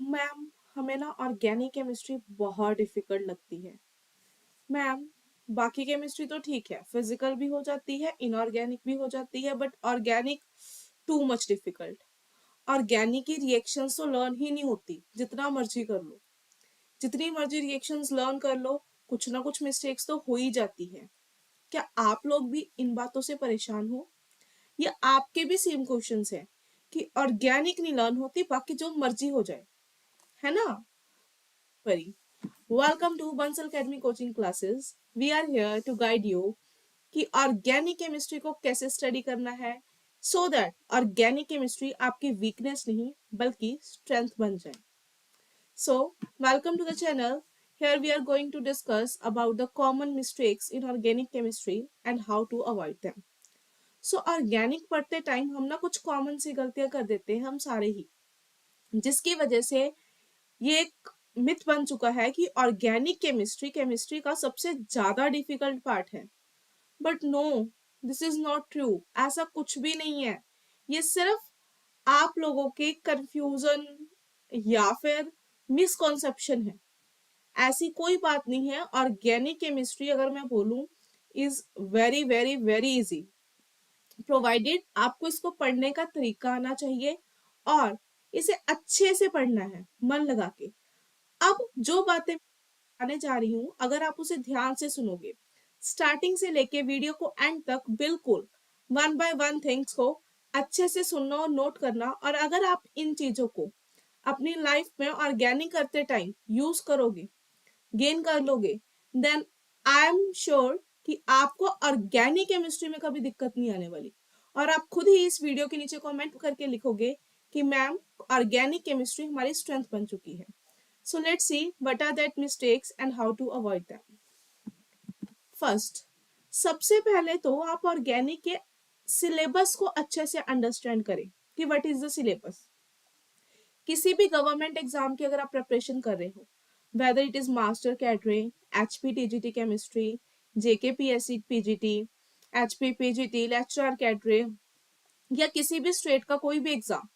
Ma'am हमें ना organic chemistry बहुत डिफिकल्ट लगती है। मैम बाकी केमिस्ट्री तो ठीक है, फिजिकल भी हो जाती है, इनऑर्गेनिक भी हो जाती है, but organic too much difficult. Organic की रिएक्शंस तो लर्न ही नहीं होती, जितना मर्जी कर लो, जितनी मर्जी रिएक्शंस लर्न कर लो, कुछ ना कुछ मिस्टेक्स तो हो ही जाती है। क्या आप लोग भी इन बातों से परेशान हो, या आपके भी सेम क्वेश्चंस हैं कि ऑर्गेनिक नहीं लर्न होती, बाकी जो मर्जी हो जाए, है ना? परी, welcome to Bansal Academy coaching classes. We are here to guide you कि ऑर्गेनिक केमिस्ट्री को कैसे स्टडी करना है, सो दैट ऑर्गेनिक केमिस्ट्री आपकी वीकनेस नहीं बल्कि स्ट्रेंथ बन जाए। So welcome to the channel. Here we are going to discuss about the common mistakes in organic chemistry and how to avoid them. So organic पढ़ते time हम ना कुछ common सी गलतियां कर देते हैं हम सारे ही, जिसकी वजह से ये एक मिथ बन चुका है कि ऑर्गेनिक केमिस्ट्री केमिस्ट्री का सबसे ज्यादा डिफिकल्ट पार्ट है। But no, this is not true. ऐसा कुछ भी नहीं है। ये सिर्फ आप लोगों के कंफ्यूजन या फिर मिसकॉन्सेप्शन है। ऐसी कोई बात नहीं है। ऑर्गेनिक केमिस्ट्री अगर मैं बोलूं is very very very easy, provided आपको इसको पढ़ने का तरीका आना चाहिए और इसे अच्छे से पढ़ना है, मन लगा के। अब जो बातें बताने जा रही हूँ, अगर आप उसे ध्यान से सुनोगे, स्टार्टिंग से लेके वीडियो को एंड तक बिल्कुल वन बाय वन थिंग्स को अच्छे से सुनना और नोट करना, और अगर आप इन चीजों को अपनी लाइफ में ऑर्गेनिक करते टाइम यूज करोगे, गेन कर लोगे, देन आई एम श्योर कि आपको ऑर्गेनिक केमिस्ट्री में कभी दिक्कत नहीं आने वाली। और आप खुद ही इस वीडियो के नीचे कमेंट करके लिखोगे कि मैम ऑर्गेनिक केमिस्ट्री हमारी स्ट्रेंथ बन चुकी है। So let's see what are that mistakes and how to avoid them. First, सबसे पहले तो आप ऑर्गेनिक के सिलेबस को अच्छे से अंडरस्टैंड करें कि व्हाट इज द सिलेबस। किसी भी गवर्नमेंट एग्जाम की अगर आप प्रिपरेशन कर रहे हो, whether it is master catering, HPTGT chemistry, JKPSC PGT, HPPGT, lecturer catering, या किसी भी स्टेट का कोई भी एग्जाम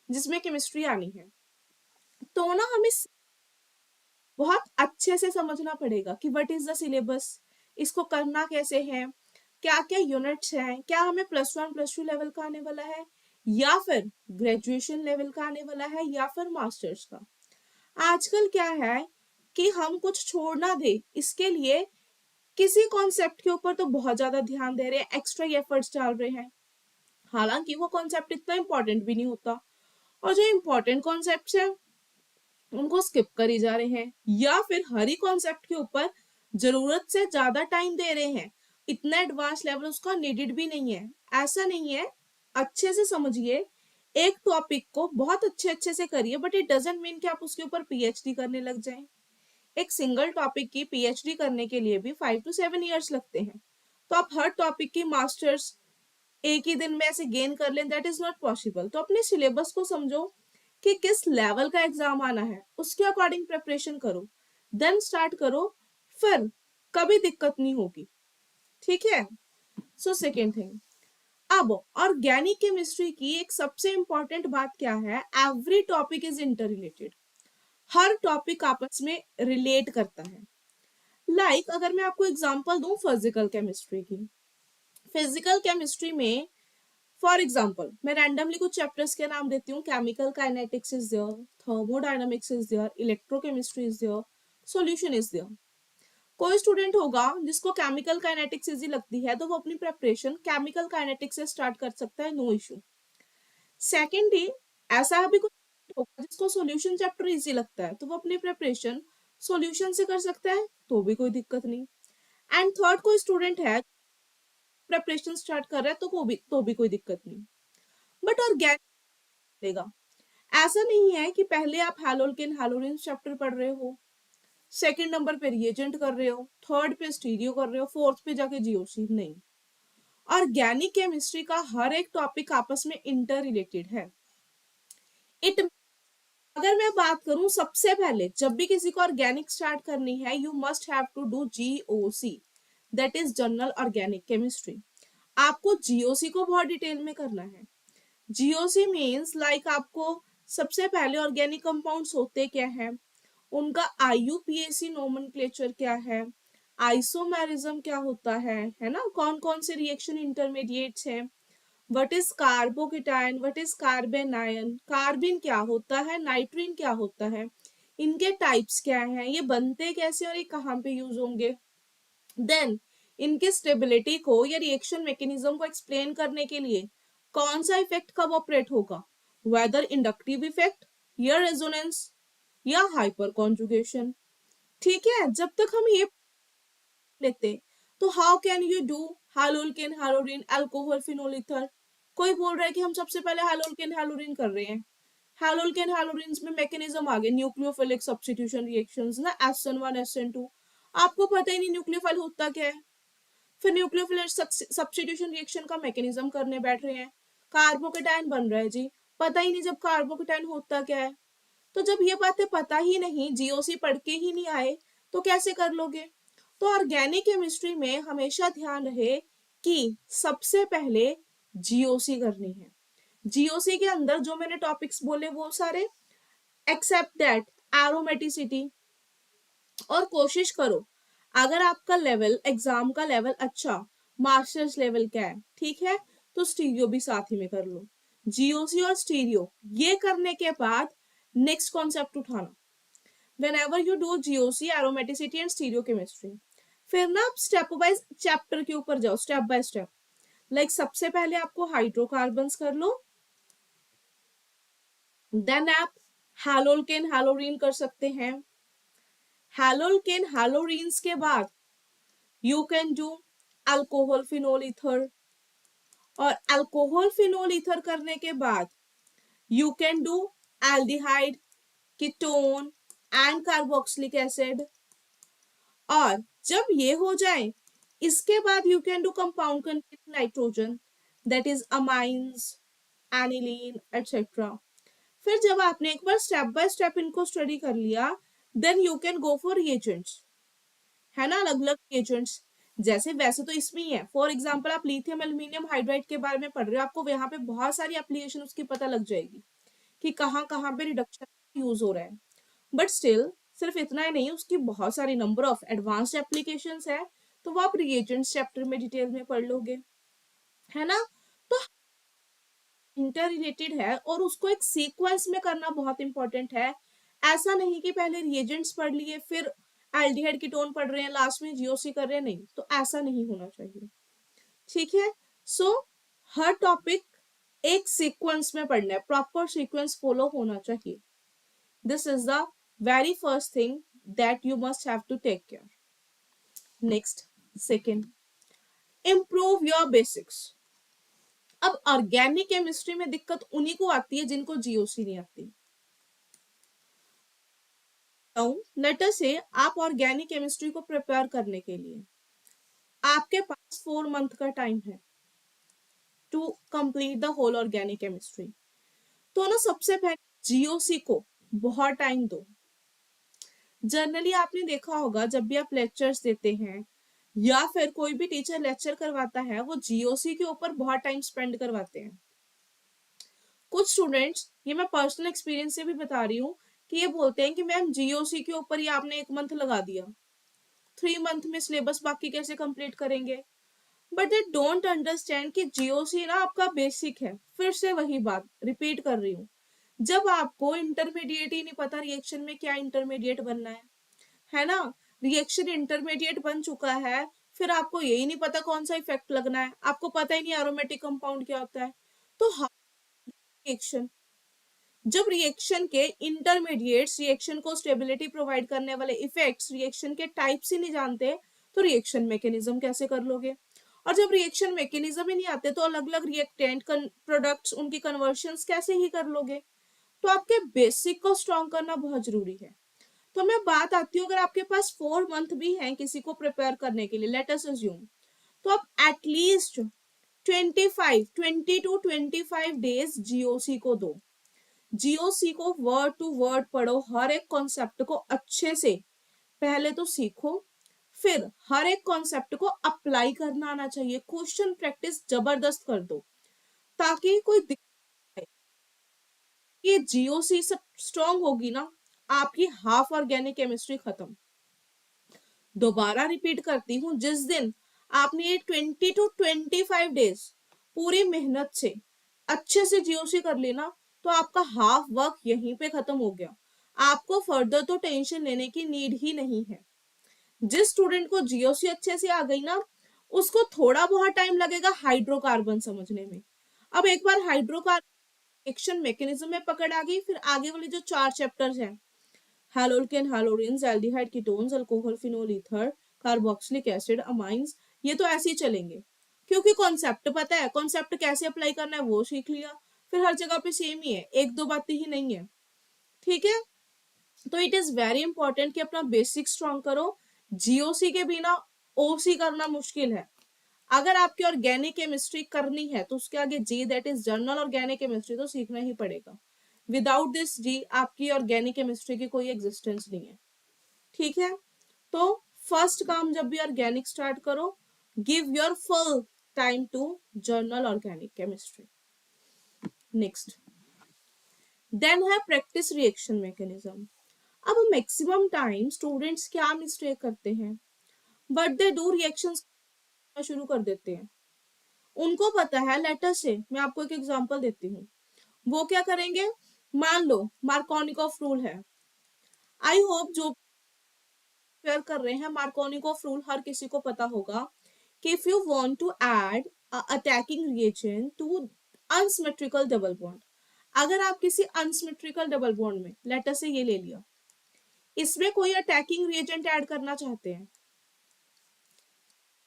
जिसमें केमिस्ट्री आनी है, तो ना हमें बहुत अच्छे से समझना पड़ेगा कि व्हाट इज द सिलेबस, इसको करना कैसे है, क्या क्या यूनिट्स हैं, क्या हमें +1 +2 लेवल का आने वाला है, या फिर ग्रेजुएशन लेवल का आने वाला है, या फिर मास्टर्स का। आजकल क्या है कि हम कुछ छोड़ ना दे, इसके लिए किसी कॉन्सेप्ट के ऊपर तो बहुत ज्यादा ध्यान दे रहे हैं, एक्स्ट्रा एफर्ट्स डाल रहे हैं, हालांकि वो कॉन्सेप्ट इतना इंपॉर्टेंट भी नहीं होता, और जो इंपॉर्टेंट कॉन्सेप्ट है उनको स्किप करी जा रहे हैं, या फिर हर ही कॉन्सेप्ट के ऊपर जरूरत से ज्यादा टाइम दे रहे हैं, इतना एडवांस लेवल उसका नीडेड भी नहीं है। ऐसा नहीं है, अच्छे से समझिए, एक टॉपिक को बहुत अच्छे से करिए, बट इट डजंट मीन कि आप उसके ऊपर PhD करने लग जाएं। एक सिंगल टॉपिक की PhD करने के लिए भी 5 to 7 ईयर्स लगते हैं, तो आप हर टॉपिक की मास्टर्स एक ही दिन में ऐसे गेन कर लें, दैट इज नॉट पॉसिबल। तो अपने सिलेबस को समझो कि किस लेवल का एग्जाम आना है, उसके अकॉर्डिंग प्रिपरेशन करो, देन स्टार्ट करो, फिर कभी दिक्कत नहीं होगी। ठीक है? सो सेकेंड थिंग, अब ऑर्गेनिक केमिस्ट्री की एक सबसे इंपॉर्टेंट बात क्या है, every topic is inter related. Her topic आपस में रिलेट करता है। अगर मैं आपको एग्जांपल दूं फिजिकल केमिस्ट्री की, फिजिकल केमिस्ट्री में फॉर एग्जाम्पल मैं रैंडमली कुछ चैप्टर्स के नाम देती हूँ। Chemical kinetics is there, thermodynamics is there, electrochemistry is there, solution is there. कोई स्टूडेंट होगा जिसको केमिकल काइनेटिक्स इजी लगती है, तो वो अपनी प्रिपरेशन केमिकल काइनेटिक्स से स्टार्ट कर सकता है, नो इशू। सेकेंडली, ऐसा भी कुछ होगा जिसको सॉल्यूशन चैप्टर इजी लगता है, तो वो अपनी प्रिपरेशन सॉल्यूशन से कर सकता है, तो भी कोई दिक्कत नहीं। एंड थर्ड, कोई स्टूडेंट है प्रिपरेशन स्टार्ट कर रहा है, तो भी कोई दिक्कत नहीं। बट ऑर्गेनिक देगा, ऐसा नहीं है कि पहले आप हैलोल्केन हैलोरिन चैप्टर पढ़ रहे हो, सेकंड नंबर पे रिएजेंट कर रहे हो, थर्ड पे स्टीरियो कर रहे हो, फोर्थ पे जाके जीओसी। नहीं, ऑर्गेनिक केमिस्ट्री का हर एक टॉपिक आपस में इंटर रिलेटेड है। इट अगर मैं बात करूं, सबसे पहले जब भी किसी को ऑर्गेनिक स्टार्ट करनी है, you must have to do GOC, that is general organic chemistry. आपको GOC को बहुत डिटेल में करना है। GOC मीन्स आपको सबसे पहले ऑर्गेनिक कंपाउंड्स होते क्या हैं, उनका आईयूपीएसी नोमेनक्लेचर क्या है, आइसोमेरिज्म क्या होता है ना, कौन कौन से रिएक्शन इंटरमीडिएट्स हैं, what is carbocation, what is carbanion, carbene क्या होता है, नाइट्रीन क्या होता है, इनके टाइप्स क्या हैं, ये बनते कैसे और ये कहाँ पे यूज होंगे। देन इनकी स्टेबिलिटी को या रिएक्शन मैकेनिज्म को एक्सप्लेन करने के लिए कौन सा इफेक्ट कब ऑपरेट होगा, वेदर इंडक्टिव इफेक्ट या रेजोनेंस या हाइपर कॉन्जुगेशन। ठीक है, जब तक हम ये लेते तो how can you do haloalkane haloarene alcohol phenol ether. कोई बोल रहा है कि हम सबसे पहले हालोल्केन हालोरीन कर रहे हैं, हालोल्केन हालोरीन्स में मैकेनिज्म आ गए न्यूक्लियोफिलिक सब्स्टिट्यूशन रिएक्शंस ना, SN1 SN2। आपको पता ही नहीं न्यूक्लियोफाइल होता क्या है, फिर न्यूक्लियोफिलिक सब्स्टिट्यूशन रिएक्शन का मैकेनिज्म करने बैठ रहे हैं, कार्बोकेटायन बन रहा है जी, पता ही नहीं जब कार्बोकेटायन होता क्या है। तो जब ये बातें पता ही नहीं, जीओसी पढ़ के ही नहीं आए, तो कैसे कर लोगे। तो ऑर्गेनिक केमिस्ट्री में हमेशा ध्यान रहे कि सबसे पहले जीओसी करनी है। जीओसी के अंदर जो मैंने टॉपिक्स बोले वो सारे, एक्सेप्ट दैट एरोमेटिसिटी। और कोशिश करो, अगर आपका लेवल एग्जाम का लेवल अच्छा, मास्टर्स लेवल का है, ठीक है, तो स्टीरियो भी साथ ही में कर लो। जीओसी और स्टीरियो ये करने के बाद नेक्स्ट कॉन्सेप्ट उठाना, whenever you do GOC aromaticity and stereochemistry। फिर ना आप स्टेप वाइज चैप्टर के ऊपर जाओ, स्टेप बाय स्टेप। लाइक सबसे पहले आपको हाइड्रोकार्बन्स कर लो, देन आप हैलोल्केन हैलोरीन कर सकते हैं, हैलोल्केन हैलोरीन्स के बाद you can do alcohol phenol ether, और अल्कोहल फिनोल ईथर करने के बाद you can do aldehyde, ketone and carboxylic acid. और जब ये हो जाए, इसके बाद you can do compound containing nitrogen, that is amines, aniline etcetera. फिर जब आपने एक बार स्टेप बाय स्टेप इनको स्टडी कर लिया, then you can go for reagents, है ना, अलग अलग रिएजेंट्स। जैसे वैसे तो इसमें ही है, फॉर एग्जांपल आप लिथियम एल्यूमिनियम हाइड्राइड के बारे में पढ़ रहे हो, आपको यहाँ पे बहुत सारी एप्लीकेशन उसकी पता लग जाएगी कि कहाँ कहाँ पे रिडक्शन यूज हो रहा है। बट स्टिल सिर्फ इतना ही नहीं, उसकी बहुत सारी नंबर ऑफ एडवांस्ड एप्लीकेशंस है, तो वो आप रिएजेंट्स चैप्टर में डिटेल में पढ़ लोगे, है ना। तो इंटर रिलेटेड है और उसको एक सीक्वेंस में करना बहुत इंपॉर्टेंट है। ऐसा नहीं कि पहले रिएजेंट्स पढ़ लिए फिर एल्डिहाइड कीटोन पढ़ रहे हैं लास्ट में जीओसी कर रहे हैं, नहीं, तो ऐसा नहीं होना चाहिए। ठीक है, सो हर टॉपिक एक सीक्वेंस में पढ़ना है, प्रॉपर सीक्वेंस फॉलो होना चाहिए। This is the very first thing that you must have to take care. Next, second, improve your basics। अब ऑर्गेनिक केमिस्ट्री में दिक्कत उन्हीं को आती है जिनको जीओसी नहीं आती। लेट अस से आप ऑर्गेनिक केमिस्ट्री को प्रिपेयर करने के लिए आपके पास 4 मंथ का टाइम है to complete the whole organic chemistry. तो ना सबसे पहले जीओसी को बहुत टाइम दो। जनरली आपने देखा होगा जब भी आप लेक्चर्स देते हैं या फिर कोई भी टीचर लेक्चर करवाता है, वो जीओसी के ऊपर बहुत टाइम स्पेंड करवाते हैं। कुछ स्टूडेंट्स, ये मैं पर्सनल एक्सपीरियंस से भी बता रही हूँ, कि ये बोलते हैं कि मैम जीओसी के ऊपर ही आपने 1 मंथ लगा दिया, 3 मंथ में सिलेबस बाकी कैसे कंप्लीट करेंगे। बट दे डोंट अंडरस्टैंड कि जीओसी ना आपका बेसिक है। फिर से वही बात रिपीट कर रही हूँ, जब आपको इंटरमीडिएट ही नहीं पता रिएक्शन में क्या इंटरमीडिएट बनना है ना, रिएक्शन इंटरमीडिएट बन चुका है, फिर आपको यही नहीं पता कौन सा इफेक्ट लगना है, आपको पता ही नहीं एरोमेटिक कंपाउंड क्या होता है, तो रिएक्शन, जब रिएक्शन के इंटरमीडिएट्स रिएक्शन को स्टेबिलिटी प्रोवाइड करने वाले इफेक्ट्स रिएक्शन के टाइप्स ही नहीं जानते, तो रिएक्शन मैकेनिज्म कैसे कर लोगे। और जब रिएक्शन मैकेनिज्म ही नहीं आते, तो अलग अलग रिएक्टेंट प्रोडक्ट्स उनकी कन्वर्शंस कैसे ही कर लोगे। तो आपके बेसिक को स्ट्रॉन्ग करना बहुत जरूरी है। तो मैं बात आती हूँ, अगर आपके पास 4 मंथ भी हैं किसी को प्रिपेयर करने के लिए, लेट अस अज्यूम, तो आप एटलीस्ट 20 to 25 डेज जीओसी को दो। जीओसी को वर्ड टू वर्ड पढ़ो, हर एक कॉन्सेप्ट को अच्छे से पहले तो सीखो, फिर हर एक कॉन्सेप्ट को अप्लाई करना आना चाहिए, क्वेश्चन प्रैक्टिस जबरदस्त कर दो, ताकि कोई दिक्कत ये जीओसी स्ट्रॉन्ग होगी ना, आपकी हाफ ऑर्गेनिक केमिस्ट्री खत्म। दोबारा रिपीट करती हूँ, जिस दिन आपने ये 20 to 25 डेज पूरी मेहनत से अच्छे से जीओसी कर ली ना, तो आपका हाफ वर्क यहीं पे खत्म हो गया। आपको फर्दर तो टेंशन लेने की नीड ही नहीं है। जिस स्टूडेंट को जीओसी अच्छे से आ गई ना, उसको थोड़ा बहुत टाइम लगेगा हाइड्रोकार्बन समझने में। अब एक बार हाइड्रोकार्बन एक्शन मैकेनिज्म में पकड़ आ गई, फिर आगे वाले जो 4 चैप्टर्स हैं, haloalkanes, haloarenes, aldehyde, ketones, alcohol, phenol, ether, carboxylic acid, amines, ये तो ऐसे ही चलेंगे, क्योंकि कॉन्सेप्ट पता है, कॉन्सेप्ट कैसे अप्लाई करना है वो सीख लिया, फिर हर जगह पे सेम ही है, एक दो बातें ही नहीं है। ठीक है, तो इट इज वेरी इंपॉर्टेंट कि अपना बेसिक स्ट्रॉन्ग करो। जीओसी के बिना ओसी करना मुश्किल है। अगर आपकी ऑर्गेनिक केमिस्ट्री करनी है तो उसके आगे जी, that is general organic chemistry, तो सीखना ही पड़ेगा। विदाउट दिस जी आपकी ऑर्गेनिक केमिस्ट्री की कोई एग्जिस्टेंस नहीं है। ठीक है, तो फर्स्ट काम जब भी ऑर्गेनिक स्टार्ट करो, give your full time to general organic chemistry. Next, then है प्रैक्टिस रिएक्शन मैकेनिज्म। अब मैक्सिमम टाइम स्टूडेंट्स क्या मिस्टेक करते हैं, बट दे डू रिएक्शंस शुरू कर देते हैं। उनको पता है, लेटर से मैं आपको एक एग्जांपल देती हूँ, वो क्या करेंगे, मान लो मार्कोनिकॉफ रूल है। आई होप जो शेयर कर रहे हैं, मार्कोनिकॉफ रूल हर किसी को पता होगा कि if you want to add attacking reagent to unsymmetrical double bond, अगर आप किसी अनसिमेट्रिकल डबल बॉन्ड में, लेटर से ये ले लिया, इसमें कोई अटैकिंग रिएजेंट ऐड करना चाहते हैं,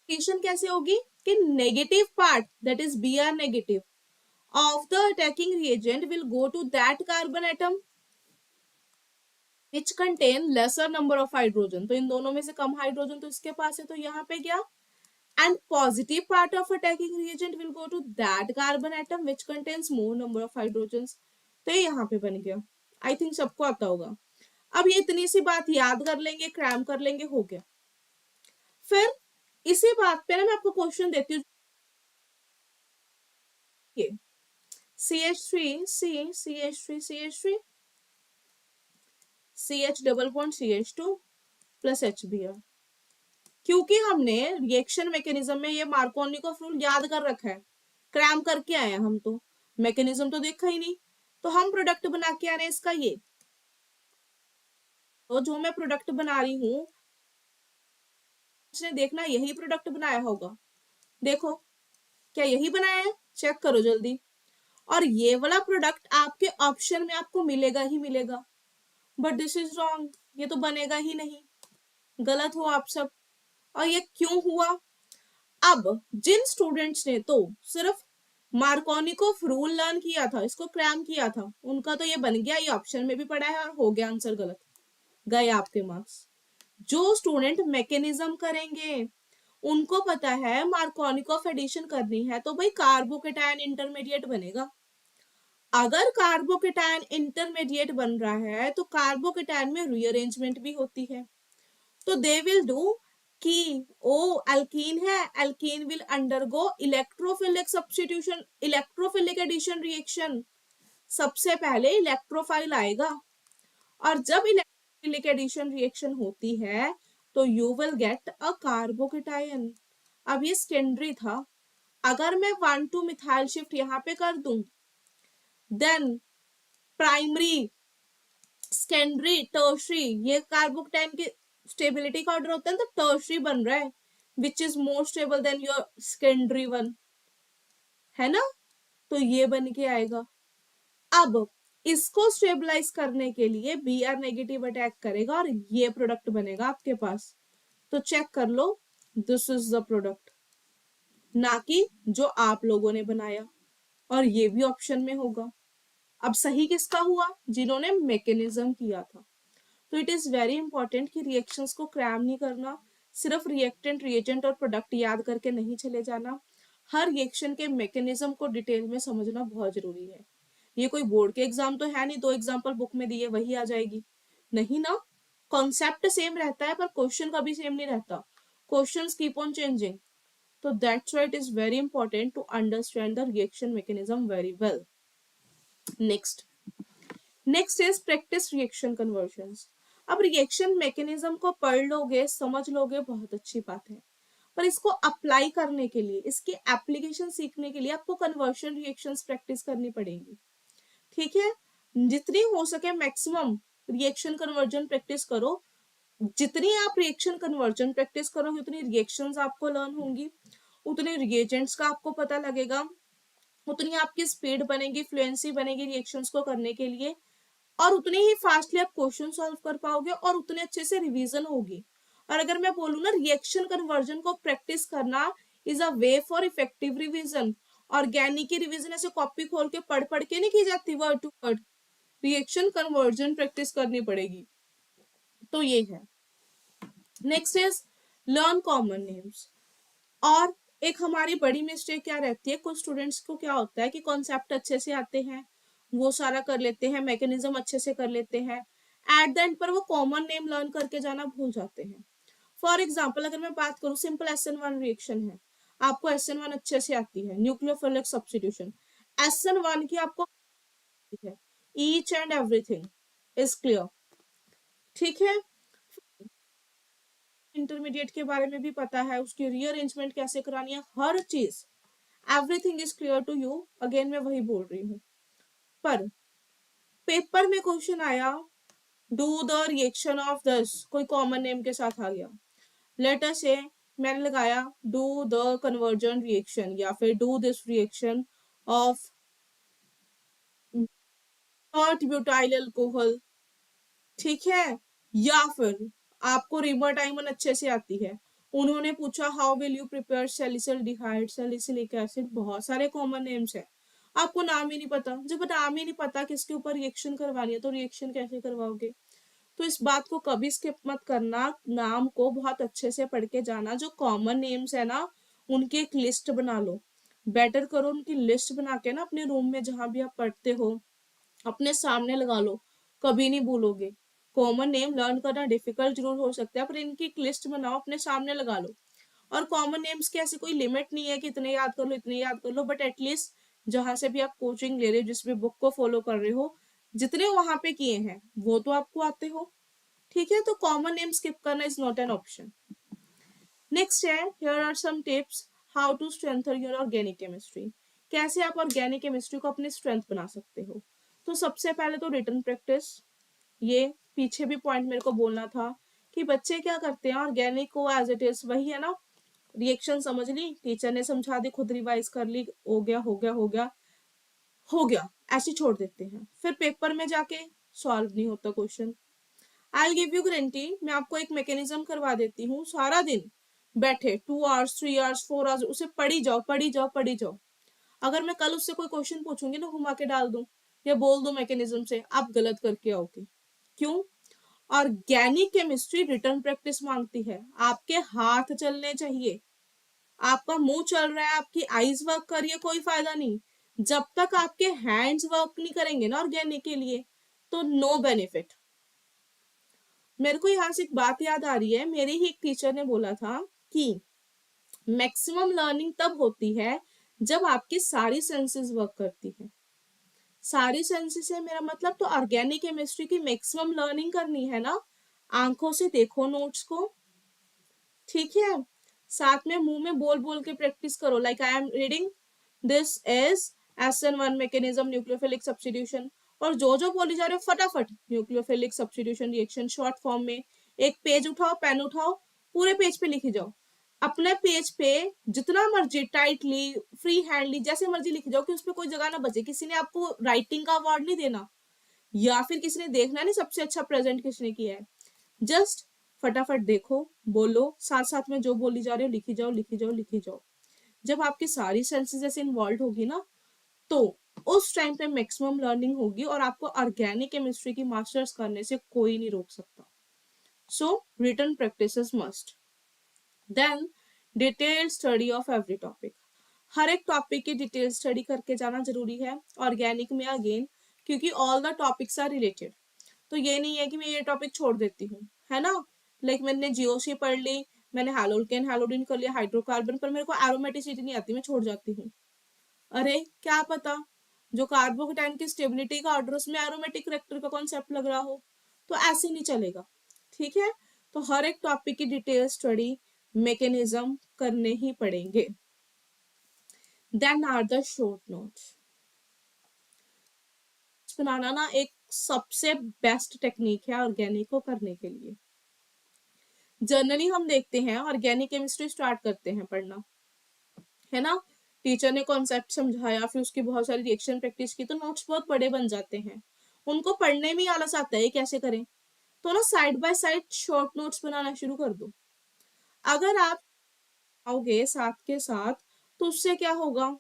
रिएक्शन कैसे होगी कि negative part, that is be are negative of the attacking reagent will go to that carbon atom which contain lesser number of hydrogen, तो इन दोनों में से कम हाइड्रोजन तो इसके पास है, तो यहाँ पे क्या, and positive part of attacking reagent will go to that carbon atom which contains more number of hydrogens, तो ये यहाँ पे बन गया। आई थिंक सबको आता होगा। अब ये इतनी सी बात याद कर लेंगे, क्रैम कर लेंगे, हो गया। फिर इसी बात पे ना मैं आपको क्वेश्चन देती हूँ, CH3 C CH3 CH3 CH double bond CH2 plus HBr, क्योंकि हमने रिएक्शन मैकेनिज्म में ये मार्कोनिकॉफ रूल याद कर रखा है, क्रैम करके आए हैं हम, तो मैकेनिज्म तो देखा ही नहीं, तो हम प्रोडक्ट बना के आ रहे हैं इसका ये, तो जो मैं प्रोडक्ट बना रही हूँ उसने देखना यही प्रोडक्ट बनाया होगा, देखो क्या यही बनाया है, चेक करो जल्दी। और ये वाला प्रोडक्ट आपके ऑप्शन में आपको मिलेगा ही मिलेगा, बट दिस इज रॉन्ग, ये तो बनेगा ही नहीं, गलत हो आप सब। और ये क्यों हुआ, अब जिन स्टूडेंट्स ने तो सिर्फ मार्कोनिकॉफ रूल लर्न किया था, इसको क्रैम किया था, उनका तो ये बन गया, ये ऑप्शन में भी पड़ा है और हो गया आंसर गलत, गए आपके मार्क्स। जो स्टूडेंट मैकेनिज्म करेंगे उनको पता है मार्कोनिकॉफ एडिशन करनी है, तो भाई कार्बोकेटायन इंटरमीडिएट बनेगा। अगर कार्बोकेटायन इंटरमीडिएट बन रहा है तो कार्बोकेटायन में रीअरेंजमेंट भी होती है, तो दे विल डू कि ओ एल्कीन है, alkene will undergo electrophilic substitution, electrophilic addition reaction, सबसे पहले इलेक्ट्रोफाइल आएगा, और जब इलेक्ट्रोफिलिक एडिशन रिएक्शन होती है तो you will get a carbocation. अब ये सेकेंडरी था, अगर मैं 1,2 मिथाइल शिफ्ट यहाँ पे कर दूं, देन प्राइमरी, सेकेंडरी, टर्शरी, ये कार्बोकेटायन के स्टेबिलिटी का ऑर्डर होता है, तो टर्शरी बन रहा है which is more stable then your secondary one, है ना, तो ये बन के आएगा। अब इसको स्टेबलाइज करने के लिए बी आर नेगेटिव अटैक करेगा और ये प्रोडक्ट बनेगा आपके पास, तो चेक कर लो, दिस इज द प्रोडक्ट, ना कि जो आप लोगों ने बनाया, और ये भी ऑप्शन में होगा। अब सही किसका हुआ, जिन्होंने मैकेनिज्म किया था। तो इट इज वेरी इंपॉर्टेंट कि रिएक्शंस को क्रैम नहीं करना, सिर्फ रिएक्टेंट, रिएजेंट और प्रोडक्ट याद करके नहीं चले जाना, हर रिएक्शन के मैकेनिज्म को डिटेल में समझना बहुत जरूरी है। ये कोई बोर्ड के एग्जाम तो है नहीं, 2 एग्जाम्पल बुक में दिए वही आ जाएगी, नहीं ना, कॉन्सेप्ट सेम रहता है पर क्वेश्चन कभी सेम नहीं रहता, क्वेश्चंस कीप ऑन चेंजिंग, तो that's why it is very important to understand the reaction mechanism very well. Next, next is practice reaction conversions. अब रिएक्शन मैकेनिज्म को पढ़ लोगे, समझ लोगे, बहुत अच्छी बात है, पर इसको अप्लाई करने के लिए, इसकी एप्लीकेशन सीखने के लिए आपको कन्वर्शन रिएक्शंस प्रैक्टिस करनी पड़ेगी। ठीक है, जितनी हो सके मैक्सिमम रिएक्शन कन्वर्जन प्रैक्टिस करो। जितनी आप रिएक्शन कन्वर्जन प्रैक्टिस करोगे उतनी रिएक्शंस आपको लर्न होंगी, उतने रिएजेंट्स का आपको पता लगेगा, उतनी आपकी स्पीड बनेगी, फ्लुएंसी बनेगी रिएक्शंस को करने के लिए, और उतने ही फास्टली आप क्वेश्चन सॉल्व कर पाओगे और उतने अच्छे से रिवीजन होगी। और अगर मैं बोलूँ ना, रिएक्शन कन्वर्जन को प्रैक्टिस करना is a way for effective revision. Organic की रिवीजन ऐसे कॉपी खोल के पढ़ के नहीं की जाती word to word, reaction conversion practice करनी पड़ेगी। तो ये है। Next is learn common names. और एक हमारी बड़ी मिस्टेक क्या रहती है, कुछ स्टूडेंट्स को क्या होता है कि कॉन्सेप्ट अच्छे से आते हैं, वो सारा कर लेते हैं, मैकेनिज्म अच्छे से कर लेते हैं, एट द एंड पर वो कॉमन नेम लर्न करके जाना भूल जाते हैं। फॉर एग्जाम्पल अगर मैं बात करूं, सिंपल SN1 रिएक्शन है, आपको SN1 अच्छे से आती है, न्यूक्लियोफिलिक सब्स्टिट्यूशन, SN1 की आपको है, each and everything is clear. ठीक है, इंटरमीडिएट के बारे में भी पता है, उसकी रीअरेंजमेंट कैसे करानी है, हर चीज, everything is clear to you. Again मैं वही बोल रही हूँ, पर पेपर में क्वेश्चन आया, do the reaction of this, कोई कॉमन नेम के साथ आ गया, लेट अस से मैंने लगाया डू द कन्वर्जन रिएक्शन या फिर do this reaction of not butyl alcohol. ठीक है, या फिर आपको रिबोटाइमन अच्छे से आती है, उन्होंने पूछा how will you prepare salicylaldehyde, salicylic acid, बहुत सारे कॉमन नेम्स है, आपको नाम ही नहीं पता। जब नाम ही नहीं पता किसके ऊपर रिएक्शन करवानी है तो रिएक्शन कैसे करवाओगे। तो इस बात को कभी स्किप मत करना, नाम को बहुत अच्छे से पढ़ के जाना, जो कॉमन नेम्स है ना उनकी एक लिस्ट बना लो, बेटर करो उनकी लिस्ट बना के ना अपने रूम में जहां भी आप पढ़ते हो अपने सामने लगा लो, कभी नहीं भूलोगे। कॉमन नेम लर्न करना डिफिकल्ट जरूर हो सकता है, पर इनकी एक लिस्ट बनाओ, अपने सामने लगा लो। और कॉमन नेम्स की ऐसी कोई लिमिट नहीं है कि इतने याद कर लो इतने याद कर लो, बट एटलीस्ट जहां से भी आप कोचिंग ले रहे हो, जिस भी बुक को फॉलो कर रहे हो, जितने वहां पे किए हैं वो तो आपको आते हो। ठीक है, तो कॉमन नेम स्किप करना is not an option. Next है, here are some tips how to strengthen your organic chemistry. कैसे आप ऑर्गेनिक केमिस्ट्री को अपनी स्ट्रेंथ बना सकते हो। तो सबसे पहले तो रिटन प्रैक्टिस, ये पीछे भी पॉइंट मेरे को बोलना था कि बच्चे क्या करते हैं, ऑर्गेनिक को एज इट इज वही है ना, रिएक्शन समझ ली, टीचर ने समझा दी, खुद रिवाइज कर ली, हो गया हो गया हो गया हो गया, ऐसे छोड़ देते हैं, फिर पेपर में जाके सॉल्व नहीं होता question. I give you guarantee, मैं आपको एक मैकेनिज्म करवा देती हूँ, सारा दिन बैठे 2 आवर्स 3 आवर्स 4 आवर्स उसे पढ़ी जाओ पढ़ी जाओ पढ़ी जाओ। अगर मैं कल उससे कोई क्वेश्चन पूछूंगी ना, घुमा के डाल दूं या बोल दूं मैकेनिज्म से, आप गलत करके आओगे। क्यों? ऑर्गेनिक केमिस्ट्री रिटर्न प्रैक्टिस मांगती है, आपके हाथ चलने चाहिए। आपका मुंह चल रहा है, आपकी आईज वर्क कर रही है, कोई फायदा नहीं। जब तक आपके हैंड्स वर्क नहीं करेंगे ना ऑर्गेनिक के लिए, तो नो बेनिफिट। मेरे को यहाँ से एक बात याद आ रही है, मेरे ही एक टीचर ने बोला था कि मैक्सिमम लर्निंग तब होती है जब आपकी सारी सेंसेस वर्क करती है। सारी सेंसेस से मेरा मतलब तो ऑर्गेनिक केमिस्ट्री की मैक्सिमम लर्निंग करनी है ना, आंखों से देखो नोट्स को, ठीक है, साथ में मुंह में बोल बोल के प्रैक्टिस करो, like I am reading this is SN1 mechanism nucleophilic substitution, और जो जो बोली जा रहे हो फटाफट nucleophilic substitution reaction short form में, एक पेज उठाओ, पेन उठाओ, पूरे पेज पे लिखी जाओ, अपने पेज पे जितना मर्जी टाइटली फ्री हैंडली जैसे मर्जी लिखी जाओ, कि उसपे कोई जगह ना बचे, किसी ने आपको राइटिंग का अवार्ड नहीं देना, या फिर किसी ने देखना नहीं सबसे अच्छा प्रेजेंट किसने किया है। जस्ट फटाफट देखो, बोलो, साथ साथ में जो बोली जा रही हो लिखी जाओ लिखी जाओ लिखी जाओ। जब आपकी सारी सेंसेस ऐसे इन्वॉल्व होगी ना, तो उस टाइम पे मैक्सिमम लर्निंग होगी और आपको ऑर्गेनिक केमिस्ट्री की मास्टर्स करने से कोई नहीं रोक सकता। So written practice is must. Then detail study of every topic, हर एक टॉपिक की डिटेल स्टडी करके जाना जरूरी है ऑर्गेनिक में, अगेन क्योंकि all the topics are related. तो ये नहीं है कि मैं ये टॉपिक छोड़ देती हूँ, है ना, लाइक मैंने जीओसी पढ़ ली, मैंने हैलोकेन हैलोडिन कर लिया, हाइड्रोकार्बन, पर मेरे को एरोमेटिसिटी नहीं आती, मैं छोड़ जाती हूँ। अरे क्या पता जो कार्बोकेटाइन की स्टेबिलिटी का ऑर्डर उसमें एरोमेटिक रिएक्टर का कॉन्सेप्ट लग रहा हो, तो ऐसे नहीं चलेगा। ठीक है, तो हर एक टॉपिक की डिटेल स्टडी मैकेनिज्म करने ही पड़ेंगे। Then are the short notes. बनाना ना एक सबसे बेस्ट टेक्निक है ऑर्गेनिक को करने के लिए। जनरली हम देखते हैं ऑर्गेनिक केमिस्ट्री स्टार्ट करते हैं पढ़ना, है ना, टीचर ने कॉन्सेप्ट समझाया, फिर उसकी बहुत सारी रिएक्शन प्रैक्टिस की, तो नोट्स बहुत बड़े बन जाते हैं, उनको पढ़ने में आलस आता है कैसे करें। तो ना side by side short notes बनाना शुरू कर दो। अगर आप आओगे साथ के साथ, तो उससे क्या होगा,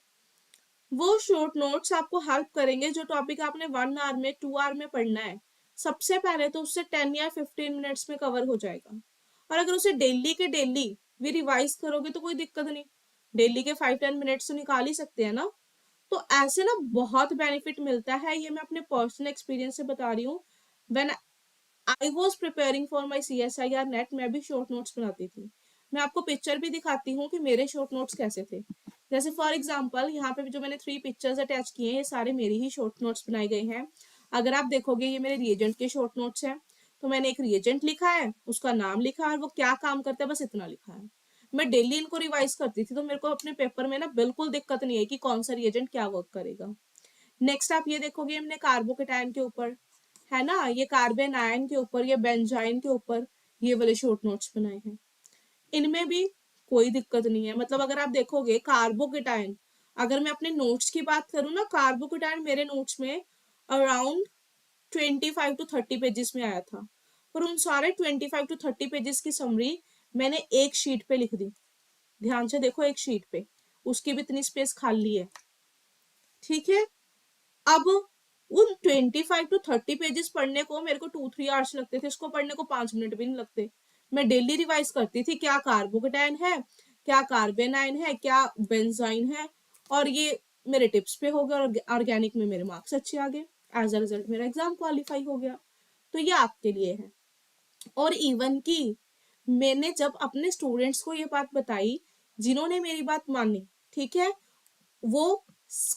वो शॉर्ट नोट्स आपको हेल्प करेंगे। जो टॉपिक आपने 1 आवर में 2 आवर में पढ़ना है, सबसे पहले तो उससे 10 या 15 मिनट्स में कवर हो जाएगा। और अगर उसे डेली के डेली भी रिवाइज करोगे तो कोई दिक्कत नहीं, डेली के 5-10 मिनट्स तो निकाल ही सकते हैं ना। तो ऐसे ना बहुत बेनिफिट मिलता है, ये मैं अपने पर्सनल एक्सपीरियंस से बता रही हूँ। When I was preparing for my CSIR net, मैं भी शॉर्ट नोट्स बनाती थी। मैं आपको पिक्चर भी दिखाती हूँ कि मेरे शॉर्ट नोट्स कैसे थे। जैसे फॉर एग्जाम्पल यहाँ पे जो मैंने 3 पिक्चर्स अटैच किए हैं, ये सारे मेरी ही शॉर्ट नोट्स बनाए गए हैं। अगर आप देखोगे ये मेरे रिएजेंट के शॉर्ट नोट्स हैं। तो मैंने एक रिएजेंट लिखा है, उसका नाम लिखा है और वो क्या काम करता है बस इतना लिखा है। मैं डेली इनको रिवाइज करती थी, तो मेरे को अपने पेपर में ना बिल्कुल दिक्कत नहीं है कि कौन सा रिएजेंट क्या वर्क करेगा। नेक्स्ट आप ये देखोगे हमने कार्बोकेटाइन के ऊपर, है ना, ये कार्बन आयन के ऊपर, ये बेंजाइन के ऊपर ये वाले शॉर्ट नोट्स बनाए हैं। इनमें भी कोई दिक्कत नहीं है। मतलब अगर आप देखोगे कार्बोकेटाइन, अगर मैं अपने नोट्स की बात करूँ ना, कार्बोकेटाइन मेरे नोट्स में अराउंड 25 to 30 पेजेस में आया था। पर उन सारे 25 to 30 पेजेस की समरी मैंने एक शीट पे लिख दी। ध्यान से देखो, एक शीट पे, उसकी भी इतनी स्पेस खाली है। ठीक है, अब उन 25 to 30 पेजेस पढ़ने को मेरे को 2-3 आवर्स लगते थे, इसको पढ़ने को 5 मिनट भी नहीं लगते। मैं डेली रिवाइज करती थी, क्या कार्बोकेटाइन है, क्या कार्बन आयन है, क्या बेंजाइन है, और ये मेरे टिप्स पे हो गया और ऑर्गेनिक में मेरे मार्क्स अच्छे आ गए। एज अ रिजल्ट मेरा एग्जाम क्वालिफाई हो गया। तो ये आपके लिए है। और इवन की मैंने जब अपने स्टूडेंट्स को ये बात बताई, जिन्होंने मेरी बात मानी, ठीक है, वो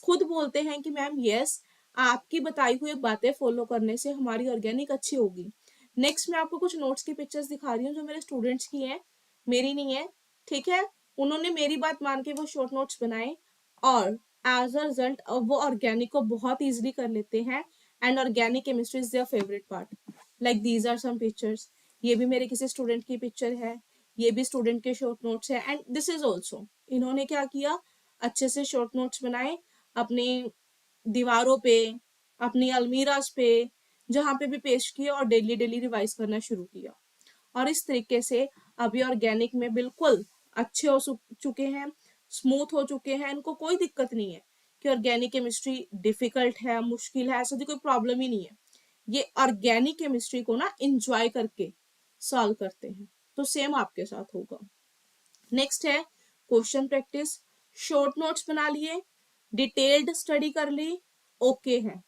खुद बोलते हैं कि मैम यस, आपकी बताई हुई बातें फॉलो करने से हमारी ऑर्गेनिक अच्छी होगी। नेक्स्ट मैं आपको कुछ नोट्स की पिक्चर्स दिखा रही हूँ जो मेरे स्टूडेंट्स की हैं, मेरी नहीं है। ठीक है, उन्होंने मेरी बात मान के वो शॉर्ट नोट्स बनाए, और एज अ रिजल्ट वो ऑर्गेनिक को बहुत इजीली कर लेते हैं। And organic chemistry is their favourite part. Like these are some pictures, ये भी मेरे किसी स्टूडेंट की पिक्चर है, ये भी स्टूडेंट के शॉर्ट नोट्स है। एंड दिस इज ऑल्सो, इन्होंने क्या किया, अच्छे से शॉर्ट नोट्स बनाए अपनी दीवारों पे, अपनी अलमीराज पे, जहां पे भी पेस्ट किया, और डेली डेली रिवाइज करना शुरू किया। और इस तरीके से अभी ऑर्गेनिक में बिल्कुल अच्छे हो चुके हैं, स्मूथ हो चुके हैं, इनको कोई दिक्कत नहीं है कि ऑर्गेनिक केमिस्ट्री डिफिकल्ट है, मुश्किल है, ऐसा कोई प्रॉब्लम ही नहीं है। ये ऑर्गेनिक केमिस्ट्री को ना इंजॉय करके सॉल्व करते हैं। तो सेम आपके साथ होगा। नेक्स्ट है क्वेश्चन प्रैक्टिस। शॉर्ट नोट्स बना लिए, डिटेल्ड स्टडी कर ली, ओके है,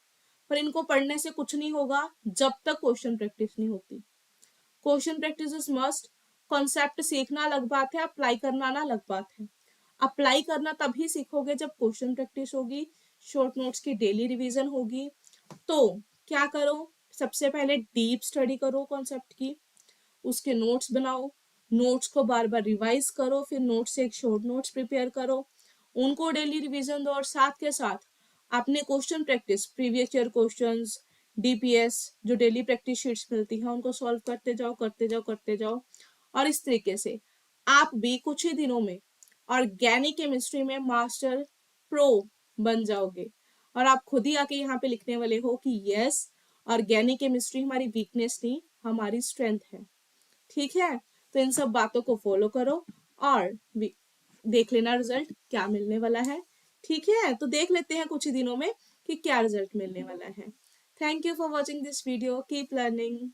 पर इनको पढ़ने से कुछ नहीं होगा जब तक क्वेश्चन प्रैक्टिस नहीं होती। Question practice is must. Concept सीखना अलग बात है, अप्लाई करना ना अलग बात है। अप्लाई करना तभी सीखोगे जब क्वेश्चन प्रैक्टिस होगी, शॉर्ट नोट्स की डेली रिवीजन होगी। तो क्या करो, सबसे पहले डीप स्टडी करो कॉन्सेप्ट की, उसके नोट्स बनाओ, नोट्स को बार बार रिवाइज करो, फिर नोट्स से एक शॉर्ट नोट्स प्रिपेयर करो, उनको डेली रिवीजन दो, और साथ के साथ अपने question practice, previous year questions, DPS जो डेली प्रैक्टिस शीट्स मिलती हैं उनको सॉल्व करते जाओ करते जाओ करते जाओ। और इस तरीके से आप भी कुछ ही दिनों में ऑर्गेनिक केमिस्ट्री में मास्टर प्रो बन जाओगे, और आप खुद ही आके यहाँ पे लिखने वाले हो कि यस, ऑर्गेनिक केमिस्ट्री हमारी वीकनेस नहीं, हमारी स्ट्रेंथ है। ठीक है, तो इन सब बातों को फॉलो करो और देख लेना रिजल्ट क्या मिलने वाला है। ठीक है, तो देख लेते हैं कुछ ही दिनों में कि क्या रिजल्ट मिलने वाला है। Thank you for watching this video, keep learning.